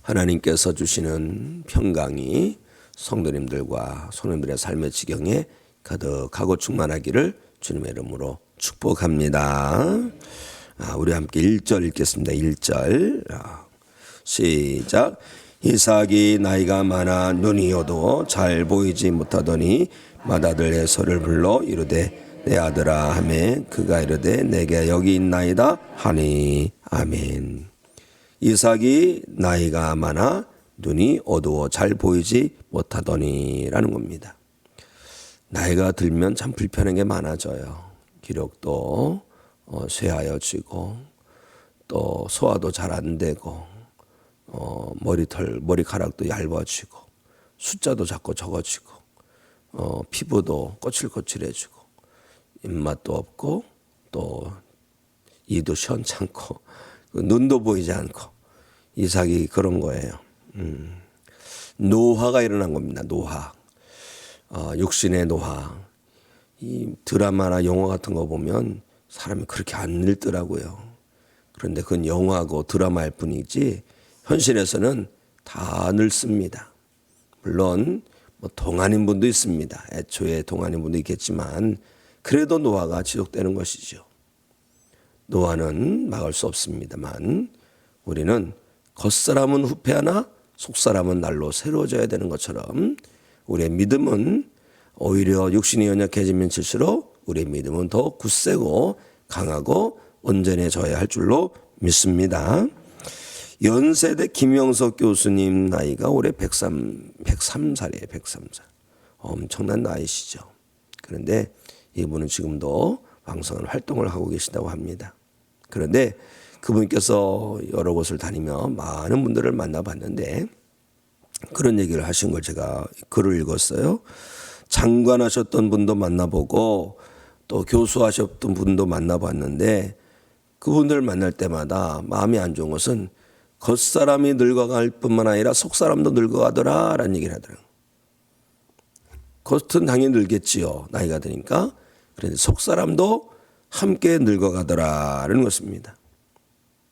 하나님께서 주시는 평강이 성도님들과 손님들의 삶의 지경에 가득하고 충만하기를 주님의 이름으로 축복합니다. 우리 함께 1절 읽겠습니다. 1절 시작. 이삭이 나이가 많아 눈이 어두워 잘 보이지 못하더니 맏아들 에서를 불러 이르되 내 아들아 하매 그가 이르되 내게 여기 있나이다 하니. 아멘. 이삭이 나이가 많아 눈이 어두워 잘 보이지 못하더니 라는 겁니다. 나이가 들면 참 불편한 게 많아져요. 기력도 쇠하여지고 또 소화도 잘 안 되고 머리카락도 얇아지고 숫자도 자꾸 적어지고 피부도 거칠거칠해지고 입맛도 없고 또 이도 시원찮고 눈도 보이지 않고 이삭이 그런 거예요. 노화가 일어난 겁니다. 노화. 육신의 노화. 이 드라마나 영화 같은 거 보면 사람이 그렇게 안 늙더라고요. 그런데 그건 영화고 드라마일 뿐이지 현실에서는 다 늙습니다. 물론 뭐 동안인 분도 있습니다. 애초에 동안인 분도 있겠지만 그래도 노화가 지속되는 것이죠. 노화는 막을 수 없습니다만 우리는 겉사람은 후패하나 속사람은 날로 새로워져야 되는 것처럼 우리의 믿음은 오히려 육신이 연약해지면 질수록 우리의 믿음은 더 굳세고 강하고 온전해져야 할 줄로 믿습니다. 연세대 김영석 교수님 나이가 올해 103살이에요. 103살. 엄청난 나이시죠. 그런데 이분은 지금도 왕성한 활동을 하고 계시다고 합니다. 그런데 그분께서 여러 곳을 다니며 많은 분들을 만나봤는데 그런 얘기를 하신 걸 제가 글을 읽었어요. 장관하셨던 분도 만나보고 또 교수하셨던 분도 만나봤는데 그분들 만날 때마다 마음이 안 좋은 것은 겉사람이 늙어갈 뿐만 아니라 속사람도 늙어가더라 라는 얘기를 하더라고요. 겉은 당연히 늙겠지요. 나이가 드니까. 그런데 속사람도 함께 늙어가더라라는 것입니다.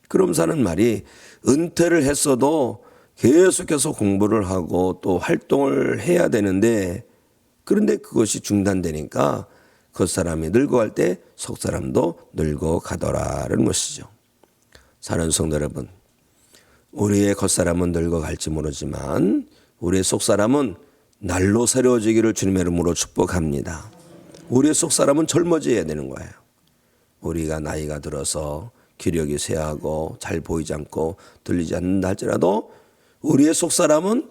그러면서는 말이 은퇴를 했어도 계속해서 공부를 하고 또 활동을 해야 되는데 그런데 그것이 중단되니까 겉사람이 늙어갈 때 속사람도 늙어가더라라는 것이죠. 사랑하는 성도 여러분, 우리의 겉사람은 늙어갈지 모르지만 우리의 속사람은 날로 새로워지기를 주님의 이름으로 축복합니다. 우리의 속사람은 젊어져야 되는 거예요. 우리가 나이가 들어서 기력이 쇠하고 잘 보이지 않고 들리지 않는다 할지라도 우리의 속사람은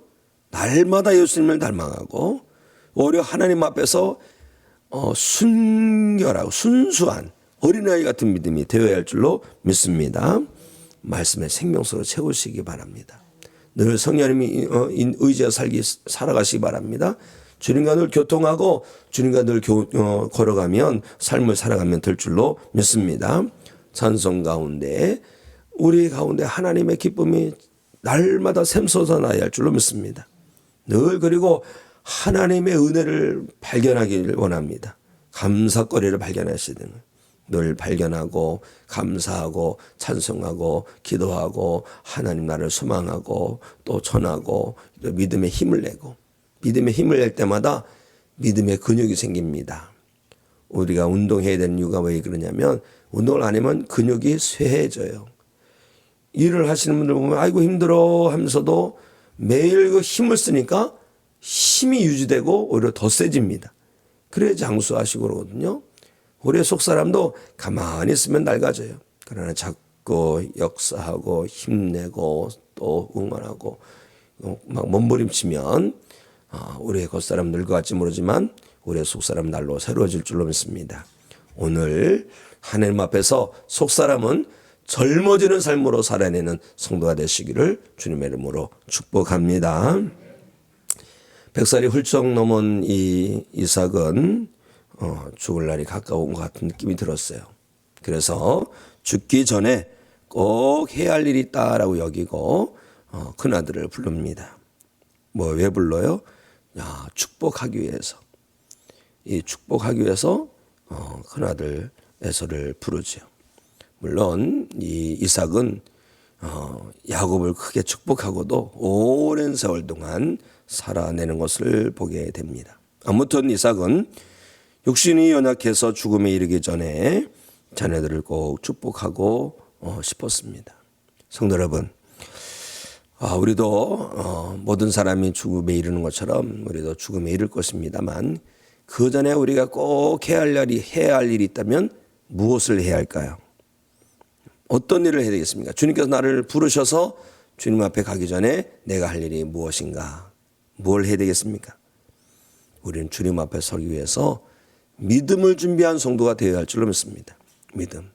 날마다 예수님을 닮아가고 오히려 하나님 앞에서 순결하고 순수한 어린아이 같은 믿음이 되어야 할 줄로 믿습니다. 말씀의 생명수로 채우시기 바랍니다. 늘 성령님이 의지하여 살아가시기 바랍니다. 주님과 늘 교통하고 주님과 늘 걸어가면 삶을 살아가면 될 줄로 믿습니다. 찬송 가운데 우리 가운데 하나님의 기쁨이 날마다 샘솟아나야 할 줄로 믿습니다. 늘 그리고 하나님의 은혜를 발견하기를 원합니다. 감사거리를 발견하셔야 되는 거예요. 늘 발견하고 감사하고 찬송하고 기도하고 하나님 나를 소망하고 또 전하고 믿음의 힘을 내고 믿음의 힘을 낼 때마다 믿음의 근육이 생깁니다. 우리가 운동해야 되는 이유가 왜 그러냐면 운동을 안 하면 근육이 쇠해져요. 일을 하시는 분들 보면 아이고 힘들어 하면서도 매일 그 힘을 쓰니까 힘이 유지되고 오히려 더 세집니다. 그래야 장수하시고 그러거든요. 우리의 속사람도 가만히 있으면 낡아져요. 그러나 자꾸 역사하고 힘내고 또 응원하고 막 몸부림치면 우리의 겉사람 늙어갈지 모르지만 우리의 속사람 날로 새로워질 줄로 믿습니다. 오늘 하나님 앞에서 속사람은 젊어지는 삶으로 살아내는 성도가 되시기를 주님의 이름으로 축복합니다. 100살이 훌쩍 넘은 이 이삭은 죽을 날이 가까운 것 같은 느낌이 들었어요. 그래서 죽기 전에 꼭 해야 할 일이 있다라고 여기고 큰아들을 부릅니다. 왜 불러요? 축복하기 위해서. 이 축복하기 위해서 큰아들 에서를 부르죠. 물론 이 이삭은 야곱을 크게 축복하고도 오랜 세월 동안 살아내는 것을 보게 됩니다. 아무튼 이삭은 육신이 연약해서 죽음에 이르기 전에 자녀들을 꼭 축복하고 싶었습니다. 성도 여러분, 우리도 모든 사람이 죽음에 이르는 것처럼 우리도 죽음에 이를 것입니다만 그 전에 우리가 꼭 해야 할 일이 있다면 무엇을 해야 할까요? 어떤 일을 해야 되겠습니까? 주님께서 나를 부르셔서 주님 앞에 가기 전에 내가 할 일이 무엇인가? 뭘 해야 되겠습니까? 우리는 주님 앞에 서기 위해서 믿음을 준비한 성도가 되어야 할 줄로 믿습니다. 믿음.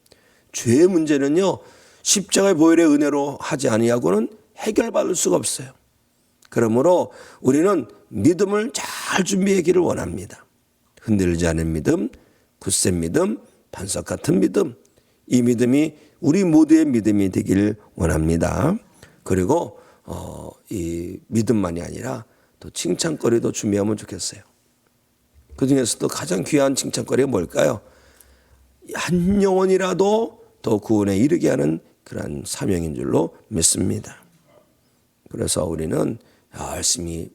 죄의 문제는요, 십자가의 보혈의 은혜로 하지 아니하고는 해결받을 수가 없어요. 그러므로 우리는 믿음을 잘 준비하기를 원합니다. 흔들리지 않은 믿음, 굳센 믿음, 반석 같은 믿음. 이 믿음이 우리 모두의 믿음이 되기를 원합니다. 그리고 이 믿음만이 아니라 또 칭찬거리도 준비하면 좋겠어요. 그 중에서도 가장 귀한 칭찬거리가 뭘까요? 한 영혼이라도 더 구원에 이르게 하는 그런 사명인 줄로 믿습니다. 그래서 우리는 열심히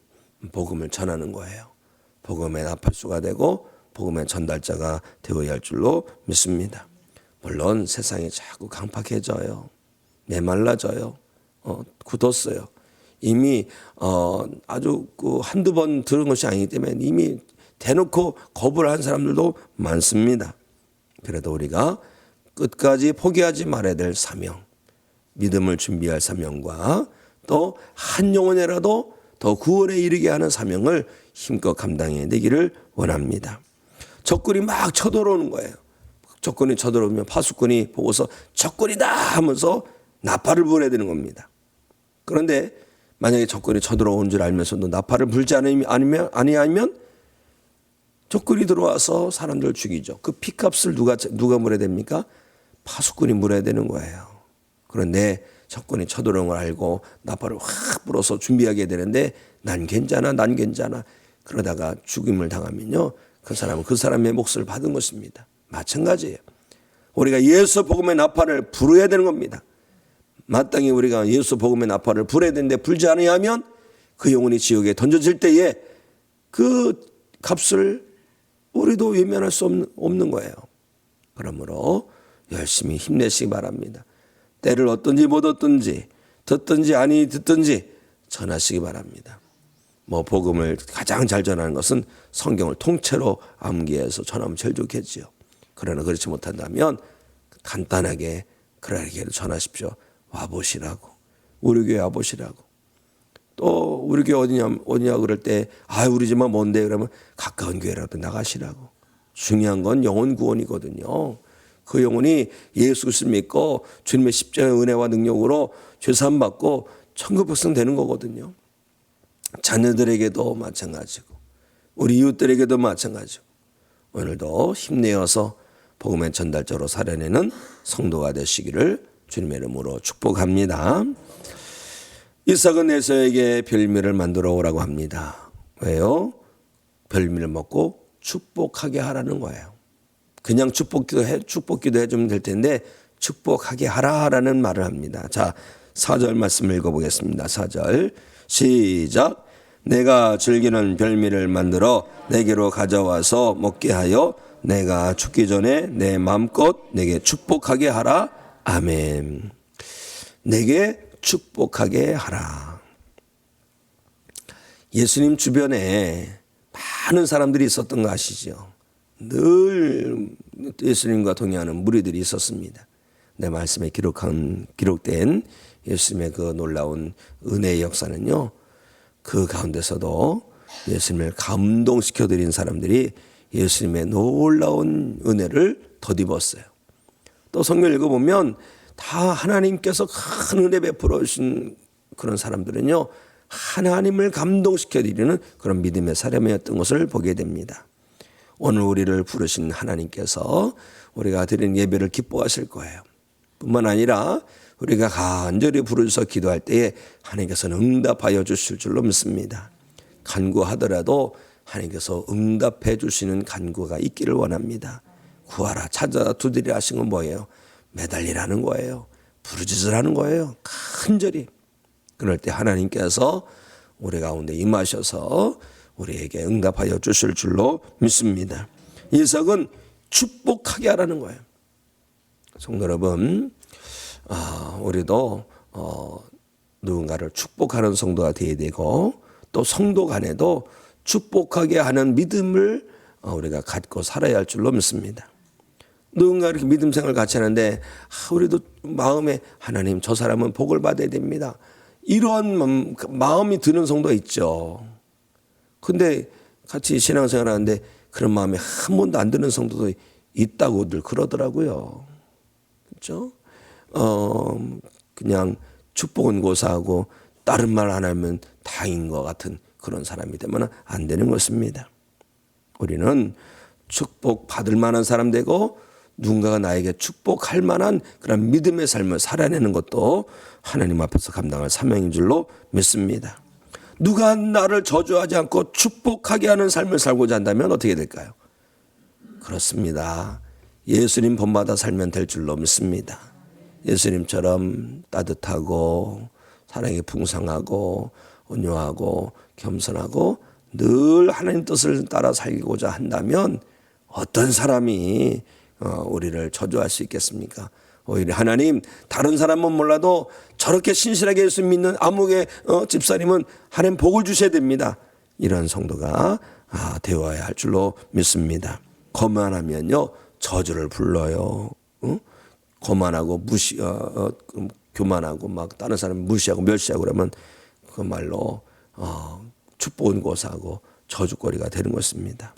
복음을 전하는 거예요. 복음의 나팔수가 되고 복음의 전달자가 되어야 할 줄로 믿습니다. 물론 세상이 자꾸 강팍해져요. 메말라져요. 굳었어요. 이미 아주 한두 번 들은 것이 아니기 때문에 이미 대놓고 거부를 한 사람들도 많습니다. 그래도 우리가 끝까지 포기하지 말아야 될 사명, 믿음을 준비할 사명과 또 한 영혼이라도 더 구원에 이르게 하는 사명을 힘껏 감당해 내기를 원합니다. 적군이 막 쳐들어오는 거예요. 적군이 쳐들어오면 파수꾼이 보고서 적군이다 하면서 나팔을 불어야 되는 겁니다. 그런데 만약에 적군이 쳐들어온 줄 알면서도 나팔을 불지 아니하면 적군이 들어와서 사람들을 죽이죠. 그 피값을 누가 물어야 됩니까? 파수꾼이 물어야 되는 거예요. 그런데 적군이 쳐들어온 걸 알고 나팔을 확 불어서 준비하게 되는데 난 괜찮아. 그러다가 죽임을 당하면요, 그 사람은 그 사람의 몫을 받은 것입니다. 마찬가지예요. 우리가 예수 복음의 나팔을 불어야 되는 겁니다. 마땅히 우리가 예수 복음의 나팔을 불어야 되는데 불지 않으면 그 영혼이 지옥에 던져질 때에 그 값을 우리도 외면할 수 없는 거예요. 그러므로 열심히 힘내시기 바랍니다. 때를 얻든지 못 얻든지 듣든지 아니 듣든지 전하시기 바랍니다. 복음을 가장 잘 전하는 것은 성경을 통째로 암기해서 전하면 제일 좋겠지요. 그러나 그렇지 못한다면 간단하게 그러게 전하십시오. 와보시라고. 우리 교회 와보시라고. 또 우리 교회 어디냐 그럴 때 우리 집만 먼데 그러면 가까운 교회라도 나가시라고. 중요한 건 영혼 구원이거든요. 그 영혼이 예수 그리스도를 믿고 주님의 십자가의 은혜와 능력으로 죄사함 받고 천국 백성 되는 거거든요. 자녀들에게도 마찬가지고 우리 이웃들에게도 마찬가지고 오늘도 힘내어서 복음의 전달자로 살아내는 성도가 되시기를 주님의 이름으로 축복합니다. 이삭은 에서에게 별미를 만들어 오라고 합니다. 왜요? 별미를 먹고 축복하게 하라는 거예요. 그냥 축복기도 해주면 될 텐데 축복하게 하라라는 말을 합니다. 자, 4절 말씀을 읽어보겠습니다. 4절 시작. 내가 즐기는 별미를 만들어 내게로 가져와서 먹게 하여 내가 죽기 전에 내 마음껏 내게 축복하게 하라. 아멘. 내게 축복하게 하라. 예수님 주변에 많은 사람들이 있었던 거 아시죠? 늘 예수님과 동행하는 무리들이 있었습니다. 내 말씀에 기록된 예수님의 그 놀라운 은혜의 역사는요, 그 가운데서도 예수님을 감동시켜드린 사람들이 예수님의 놀라운 은혜를 덧입었어요. 또 성경 읽어보면 다 하나님께서 큰 은혜 베풀어 주신 그런 사람들은요, 하나님을 감동시켜드리는 그런 믿음의 사람이었던 것을 보게 됩니다. 오늘 우리를 부르신 하나님께서 우리가 드리는 예배를 기뻐하실 거예요. 뿐만 아니라 우리가 간절히 부르셔서 기도할 때에 하나님께서는 응답하여 주실 줄로 믿습니다. 간구하더라도 하나님께서 응답해 주시는 간구가 있기를 원합니다. 구하라 찾아라 두드리라 하신 건 뭐예요? 매달리라는 거예요. 부르짖으 하는 거예요. 간절히. 그럴 때 하나님께서 우리 가운데 임하셔서 우리에게 응답하여 주실 줄로 믿습니다. 이삭은 축복하게 하라는 거예요. 성도 여러분, 우리도 누군가를 축복하는 성도가 되어야 되고 또 성도 간에도 축복하게 하는 믿음을 우리가 갖고 살아야 할 줄로 믿습니다. 누군가 이렇게 믿음 생활을 같이 하는데 우리도 마음에 하나님 저 사람은 복을 받아야 됩니다. 이런 마음이 드는 성도가 있죠. 근데 같이 신앙생활 하는데 그런 마음이 한 번도 안 드는 성도도 있다고들 그러더라고요. 그렇죠? 그냥 축복은 고사하고 다른 말 안 하면 다인 것 같은 그런 사람이 되면 안 되는 것입니다. 우리는 축복 받을 만한 사람 되고 누군가가 나에게 축복할 만한 그런 믿음의 삶을 살아내는 것도 하나님 앞에서 감당할 사명인 줄로 믿습니다. 누가 나를 저주하지 않고 축복하게 하는 삶을 살고자 한다면 어떻게 될까요? 그렇습니다. 예수님 본받아 살면 될 줄로 믿습니다. 예수님처럼 따뜻하고 사랑이 풍성하고 온유하고 겸손하고 늘 하나님 뜻을 따라 살고자 한다면 어떤 사람이 우리를 저주할 수 있겠습니까? 오히려 하나님 다른 사람은 몰라도 저렇게 신실하게 예수 믿는 아무개 집사님은 하나님 복을 주셔야 됩니다. 이런 성도가 되어야 할 줄로 믿습니다. 거만하면요 저주를 불러요. 거만하고 교만하고 막 다른 사람 무시하고 멸시하고 그러면 그말로 축복은 고사하고 저주거리가 되는 것입니다.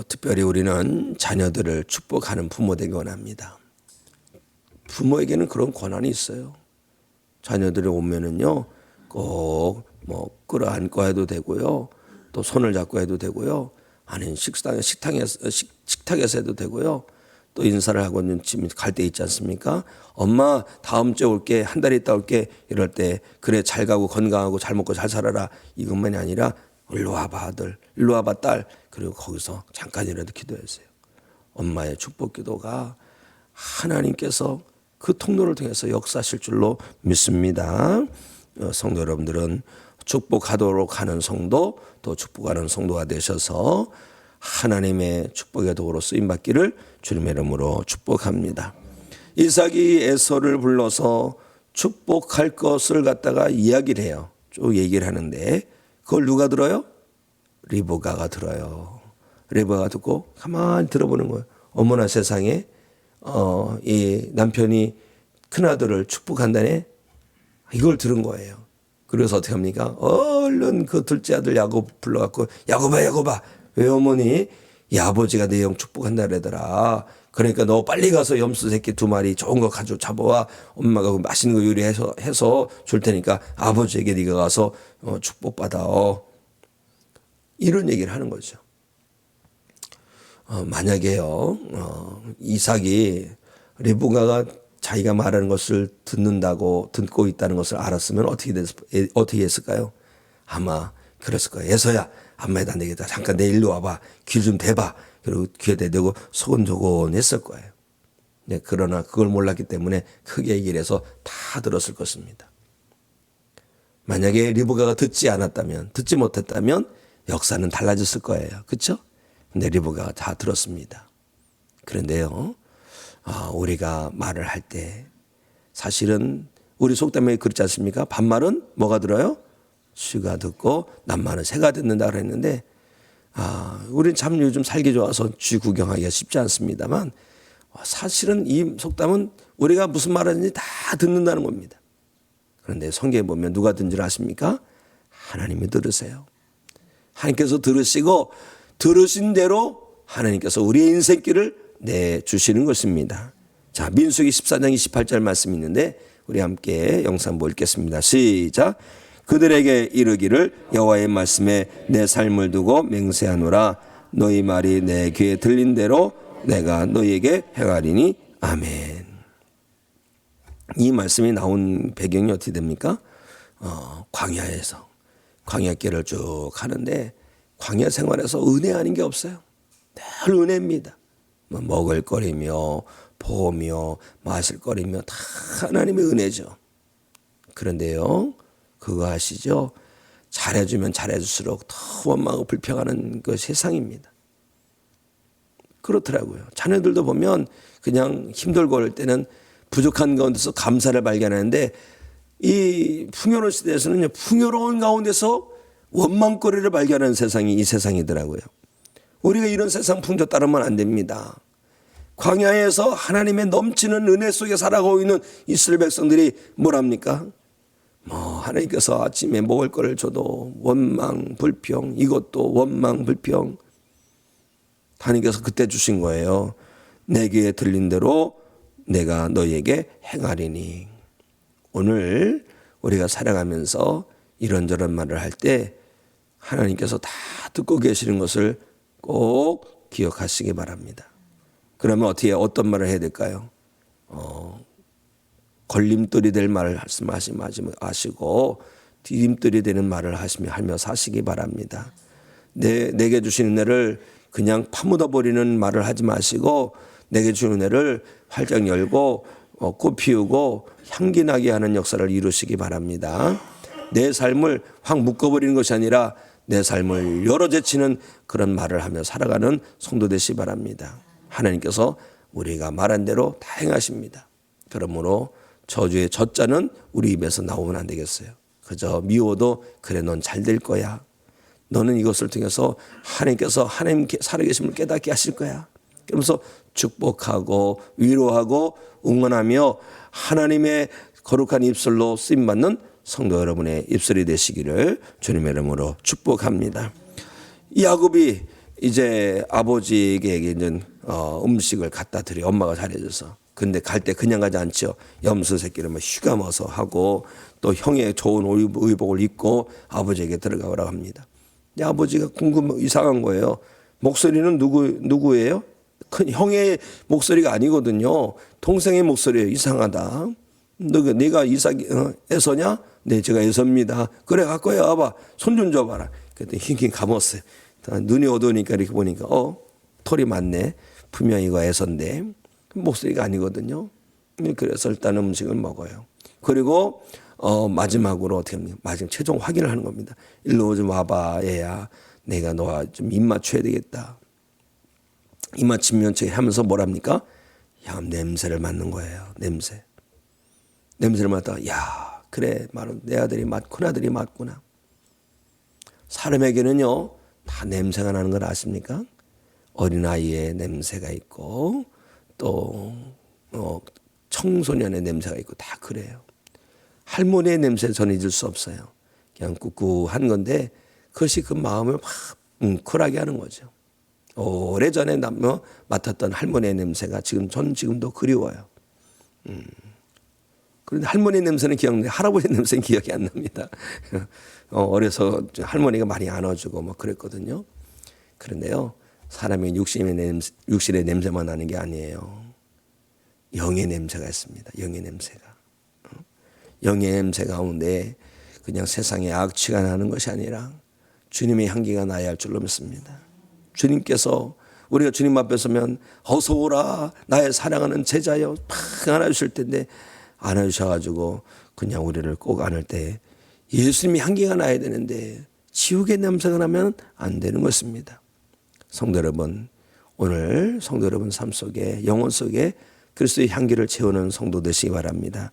특별히 우리는 자녀들을 축복하는 부모 되기 원합니다. 부모에게는 그런 권한이 있어요. 자녀들이 오면은요 꼭 뭐 끌어안고 해도 되고요, 또 손을 잡고 해도 되고요, 아니면 식탁에서 해도 되고요. 또 인사를 하고는 지금 갈 때 있지 않습니까? 엄마 다음 주에 올게, 한 달 있다 올게 이럴 때 그래 잘 가고 건강하고 잘 먹고 잘 살아라 이것만이 아니라 일로 와봐 아들, 일로 와봐 딸, 그리고 거기서 잠깐이라도 기도했어요. 엄마의 축복 기도가 하나님께서 그 통로를 통해서 역사하실 줄로 믿습니다. 성도 여러분들은 축복하도록 하는 성도, 또 축복하는 성도가 되셔서 하나님의 축복의 도구로 쓰임받기를 주님의 이름으로 축복합니다. 이삭이 에서를 불러서 축복할 것을 갖다가 이야기를 해요. 쭉 얘기를 하는데 그걸 누가 들어요? 리브가가 들어요. 리브가가 듣고 가만히 들어보는 거예요. 어머나 세상에 이 남편이 큰아들을 축복한다네. 이걸 들은 거예요. 그래서 어떻게 합니까? 얼른 그 둘째 아들 야곱 불러갖고 야곱아 왜 어머니 이 아버지가 내 영 축복한다 그러더라. 그러니까 너 빨리 가서 염소 새끼 2마리 좋은 거 가지고 잡아와. 엄마가 그 맛있는 거 요리해서 줄 테니까 아버지에게 네가 가서 축복받아. 이런 얘기를 하는 거죠. 만약에요 이삭이 리브가가 자기가 말하는 것을 듣고 있다는 것을 알았으면 어떻게 했을까요? 아마 그랬을 거예요. 에서야 안마에다 안 되겠다. 잠깐 내 일로 와봐. 귀 좀 대봐. 그리고 귀에 대대고 소곤소곤 했을 거예요. 네, 그러나 그걸 몰랐기 때문에 크게 얘기를 해서 다 들었을 것입니다. 만약에 리브가가 듣지 못했다면 역사는 달라졌을 거예요. 그렇죠? 근데 리브가가 다 들었습니다. 그런데요, 우리가 말을 할 때 사실은 우리 속담에 그렇지 않습니까? 반말은 뭐가 들어요? 쥐가 듣고 낱말은 새가 듣는다 그랬는데 우리는 참 요즘 살기 좋아서 쥐 구경하기가 쉽지 않습니다만 사실은 이 속담은 우리가 무슨 말하는지 다 듣는다는 겁니다. 그런데 성경에 보면 누가 듣는 줄 아십니까? 하나님이 들으세요. 하나님께서 들으시고 들으신 대로 하나님께서 우리의 인생길을 내주시는 것입니다. 자, 민수기 14장 28절 말씀이 있는데 우리 함께 영상 한번 읽겠습니다. 시작. 그들에게 이르기를 여호와의 말씀에 내 삶을 두고 맹세하노라. 너희 말이 내 귀에 들린 대로 내가 너희에게 행하리니. 아멘. 이 말씀이 나온 배경이 어떻게 됩니까? 광야에서 광야길을 쭉 하는데 광야 생활에서 은혜 아닌 게 없어요. 늘 은혜입니다. 먹을 거리며 보며 마실 거리며 다 하나님의 은혜죠. 그런데요, 그거 아시죠? 잘해주면 잘해줄수록 더 원망하고 불평하는 그 세상입니다. 그렇더라고요. 자녀들도 보면 그냥 힘들고 할 때는 부족한 가운데서 감사를 발견하는데, 이 풍요로운 시대에서는 풍요로운 가운데서 원망거리를 발견하는 세상이 이 세상이더라고요. 우리가 이런 세상 풍조 따르면 안 됩니다. 광야에서 하나님의 넘치는 은혜 속에 살아가고 있는 이스라엘 백성들이 뭐랍니까? 하나님께서 아침에 먹을 거를 줘도 원망 불평, 이것도 원망 불평. 하나님께서 그때 주신 거예요. 내 귀에 들린 대로 내가 너희에게 행하리니. 오늘 우리가 살아가면서 이런저런 말을 할 때 하나님께서 다 듣고 계시는 것을 꼭 기억하시기 바랍니다. 그러면 어떤 말을 해야 될까요? 걸림돌이 될 말을 말씀하지 마시고 디딤돌이 되는 말을 하며 사시기 바랍니다. 내게 주신 은혜를 그냥 파묻어 버리는 말을 하지 마시고 내게 주신 은혜를 활짝 열고 꽃 피우고 향기 나게 하는 역사를 이루시기 바랍니다. 내 삶을 확 묶어버리는 것이 아니라 내 삶을 열어제치는 그런 말을 하며 살아가는 성도 되시기 바랍니다. 하나님께서 우리가 말한 대로 다 행하십니다. 그러므로 저주의 저자는 우리 입에서 나오면 안 되겠어요. 그저 미워도 그래 넌 잘 될 거야. 너는 이것을 통해서 하나님께서 하나님 살아계심을 깨닫게 하실 거야. 그러면서 축복하고 위로하고 응원하며 하나님의 거룩한 입술로 쓰임받는 성도 여러분의 입술이 되시기를 주님의 이름으로 축복합니다. 야곱이 이제 아버지에게 이제 음식을 갖다 드려 엄마가 잘해줘서. 근데 갈 때 그냥 가지 않죠. 염소 새끼를 휘감아서 하고 또 형의 좋은 의복을 입고 아버지에게 들어가라고 합니다. 아버지가 이상한 거예요. 목소리는 누구예요? 큰 형의 목소리가 아니거든요. 동생의 목소리예요. 이상하다. 네가 에서냐? 네, 제가 에서입니다. 그래, 갖고 와봐. 손 좀 줘봐라. 그랬더니 힝힝 감았어요. 눈이 어두우니까 이렇게 보니까 털이 많네. 분명히 이거 에서인데 목소리가 아니거든요. 그래서 일단 음식을 먹어요. 그리고 마지막으로 어떻게 합니까? 마지막 최종 확인을 하는 겁니다. 일로 좀 와봐, 얘야. 내가 너와 좀 입 맞춰야 되겠다. 입 맞추면 하면서 뭐랍니까? 향 냄새를 맡는 거예요. 냄새를 맡다가 야, 그래, 내 아들이 맞구나, 아들이 맞구나. 사람에게는요 다 냄새가 나는 걸 아십니까? 어린아이의 냄새가 있고 또 청소년의 냄새가 있고 다 그래요. 할머니의 냄새 저는 잊을 수 없어요. 그냥 꿉꿉한 건데 그것이 그 마음을 막 뭉클하게 하는 거죠. 오래전에 맡았던 할머니의 냄새가 전 지금도 그리워요. 그런데 할머니 냄새는 기억나는데 할아버지 냄새는 기억이 안 납니다. 어려서 할머니가 많이 안아주고 그랬거든요. 그런데요, 사람의 육신의 냄새만 나는 게 아니에요. 영의 냄새가 있습니다. 영의 냄새가. 영의 냄새 가운데 그냥 세상의 악취가 나는 것이 아니라 주님의 향기가 나야 할 줄로 믿습니다. 주님께서 우리가 주님 앞에 서면 어서 오라 나의 사랑하는 제자여 팍 안아주실 텐데 안아주셔가지고 그냥 우리를 꼭 안을 때 예수님이 향기가 나야 되는데 지옥의 냄새가 나면 안 되는 것입니다. 성도 여러분, 오늘 성도 여러분 삶 속에 영혼 속에 그리스도의 향기를 채우는 성도 되시기 바랍니다.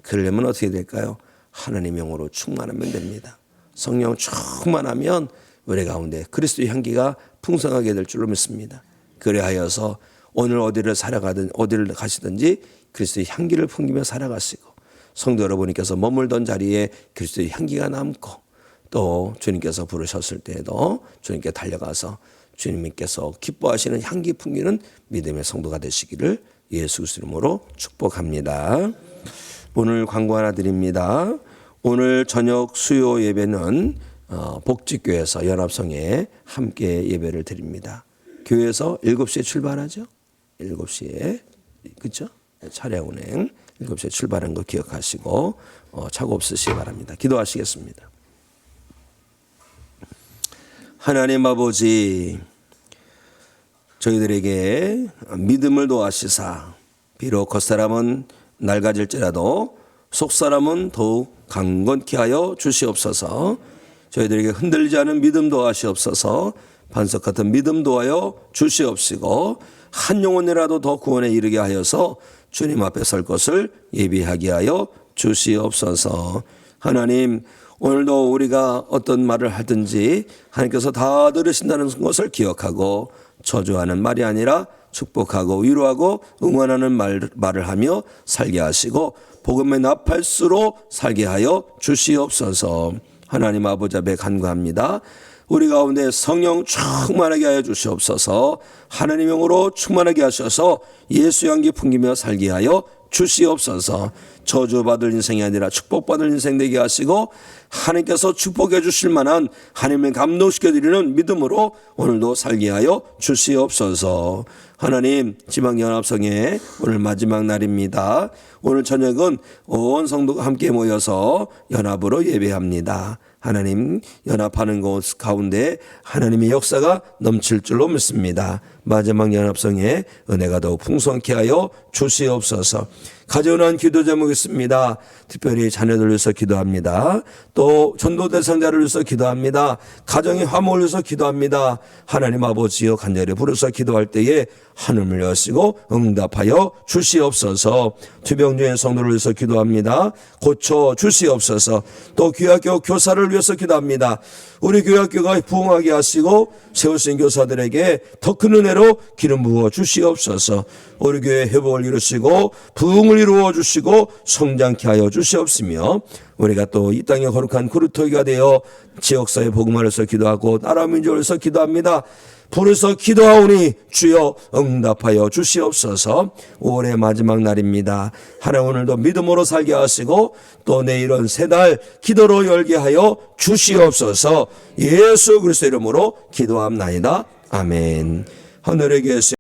그러려면 어떻게 될까요? 하나님 영으로 충만하면 됩니다. 성령 충만하면 우리 가운데 그리스도의 향기가 풍성하게 될 줄로 믿습니다. 그래하여서 오늘 어디를 살아가든 어디를 가시든지 그리스도의 향기를 풍기며 살아가시고 성도 여러분께서 머물던 자리에 그리스도의 향기가 남고 또 주님께서 부르셨을 때에도 주님께 달려가서 주님께서 기뻐하시는 향기 풍기는 믿음의 성도가 되시기를 예수 그리스도 이름으로 축복합니다. 오늘 광고 하나 드립니다. 오늘 저녁 수요 예배는 복지교회에서 연합성에 함께 예배를 드립니다. 교회에서 7시에 출발하죠. 7시에 그렇죠? 차량 운행 7시에 출발한 거 기억하시고 착오 없으시기 바랍니다. 기도하시겠습니다. 하나님 아버지, 저희들에게 믿음을 도하시사 비록 겉사람은 낡아질지라도 속사람은 더욱 강건케 하여 주시옵소서. 저희들에게 흔들리지 않은 믿음 도하시옵소서. 반석 같은 믿음 도하여 주시옵시고 한 영혼이라도 더 구원에 이르게 하여서 주님 앞에 설 것을 예비하게 하여 주시옵소서. 하나님, 오늘도 우리가 어떤 말을 하든지 하나님께서 다 들으신다는 것을 기억하고 저주하는 말이 아니라 축복하고 위로하고 응원하는 말을 하며 살게 하시고 복음의 나팔수로 살게 하여 주시옵소서. 하나님 아버지 앞에 간구합니다. 우리 가운데 성령 충만하게 하여 주시옵소서. 하나님의 영으로 충만하게 하셔서 예수 향기 풍기며 살게 하여 주시옵소서. 저주받을 인생이 아니라 축복받을 인생 되게 하시고 하나님께서 축복해 주실 만한 하나님을 감동시켜드리는 믿음으로 오늘도 살게 하여 주시옵소서. 하나님, 지방연합성회 오늘 마지막 날입니다. 오늘 저녁은 온 성도가 함께 모여서 연합으로 예배합니다. 하나님, 연합하는 곳 가운데 하나님의 역사가 넘칠 줄로 믿습니다. 마지막 연합성에 은혜가 더욱 풍성케 하여 주시옵소서. 가져오는 기도 제목이 있습니다. 특별히 자녀들을 위해서 기도합니다. 또 전도 대상자를 위해서 기도합니다. 가정의 화목을 위해서 기도합니다. 하나님 아버지여 간절히 부르서 기도할 때에 하늘을 여시고 응답하여 주시옵소서. 투병중의 성도를 위해서 기도합니다. 고쳐 주시옵소서. 또 귀학교 교사를 위해서 기도합니다. 우리 교학교가 부흥하게 하시고 세우신 교사들에게 더 큰 은혜로 기름 부어 주시옵소서. 우리 교회 회복을 이루시고 부흥을 이루어 주시고 성장케 하여 주시옵시며 우리가 또 이 땅의 거룩한 그루터기가 되어 지역사회 복음을 위해서 기도하고 나라 민족을 위해서 기도합니다. 부르서 기도하오니 주여 응답하여 주시옵소서. 5월의 마지막 날입니다. 하나님 오늘도 믿음으로 살게 하시고 또 내일은 새 달 기도로 열게 하여 주시옵소서. 예수 그리스도 이름으로 기도합나이다. 아멘. 하늘에 계신